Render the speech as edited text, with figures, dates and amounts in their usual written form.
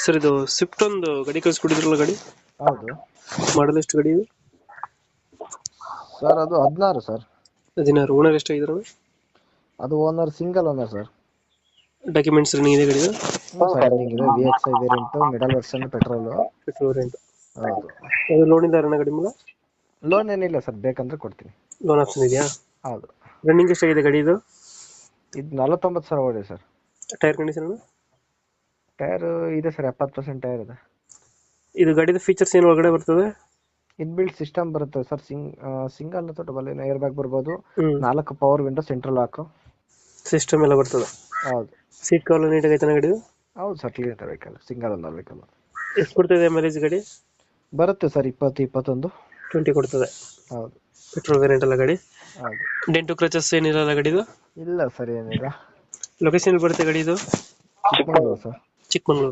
Sir ಇದು Swift ಒಂದು ಗಾಡಿ ಕಳ್ಸಿಕೊಟ್ಟಿದ್ರಲ್ಲ ಗಾಡಿ, ಹೌದು ಮಾಡಲ್ ಎಷ್ಟು ಗಾಡಿ ಇದು? ಸರ್, ಅದು 16 ಸರ್. 16. ಓನರ್ ಎಷ್ಟಾಗಿದ್ರು? ಅದು owner single owner sir. Documents running ಇದೆ ಗಾಡಿದು? ಸರ್ ರನ್ನಿಂಗ್ ಇದೆ. VXI variant, middle version, petrol. Petrol rate. ಹೌದು. ಅದು ಲೋನಿಂದ ಅರಣ್ಯ ಗಾಡಿ ಮೇಲೆ? ಲೋನ್ ಏನಿಲ್ಲ ಸರ್, ಬೇಕಂದ್ರೆ ಕೊಡ್ತೀನಿ. ಲೋನ್ ಆಪ್ಷನ್ ಇದೆಯಾ? ಹೌದು. ರನ್ನಿಂಗ್ ಎಷ್ಟಾಗಿದೆ ಗಾಡಿ ಇದು? ಇದು 49 ಸಾವಿರ ಓಡಿದೆ ಸರ್. Tyre condition? ಟೈರ್ ಇದೆ ಸರ್, 70% ಟೈರ್ ಇದೆ. ಇದು ಗಾಡಿದ ಫೀಚರ್ಸ್ ಏನು ಒಳಗಡೆ ಬರ್ತದೆ? ಇನ್ಬಿಲ್ಟ್ ಸಿಸ್ಟಮ್ ಬರುತ್ತೆ ಸರ್. ಸಿಂಗಲ್ ಅಥವಾ ಡಬಲ್ ಏರ್ ಬ್ಯಾಗ್ ಬರ್ಬೋದು. ಹ್ಮ್. 4 power window, central lock. System ಎಲ್ಲ ಬರ್ತದೆ? ಹೌದು. ಸೀಟ್ ಕವರ್ ನೀಟಾಗಿ ಐತಾನ ಗಾಡಿದು? ಹೌದು sir, clean vehicle, single owner vehicle. ಎಷ್ಟು ಕೊಡ್ತದೆ ಮೈಲೇಜ್ ಗಾಡಿ? ಬರುತ್ತೆ ಸರ್ 20-21. 20 ಕೊಡ್ತದೆ. ಹೌದು. ಪೆಟ್ರೋಲ್ ವೇರಿಯಂಟ್ ಅಲ್ಲ ಗಾಡಿ? ಹೌದು. ಡೆಂಟು ಕ್ರಚಸ್ ಏನಿರಲ್ಲ ಗಾಡಿದು? ಇಲ್ಲ ಸರ್, ಏನಿಲ್ಲ. ಲೊಕೇಶನ್ ಬರುತ್ತೆ ಗಾಡಿ ಇದು? ಚಿಕ್ಕಮಗಳೂರು ಸರ್. ಚಿಕ್ಕಮಂಗ್ಳೂರು.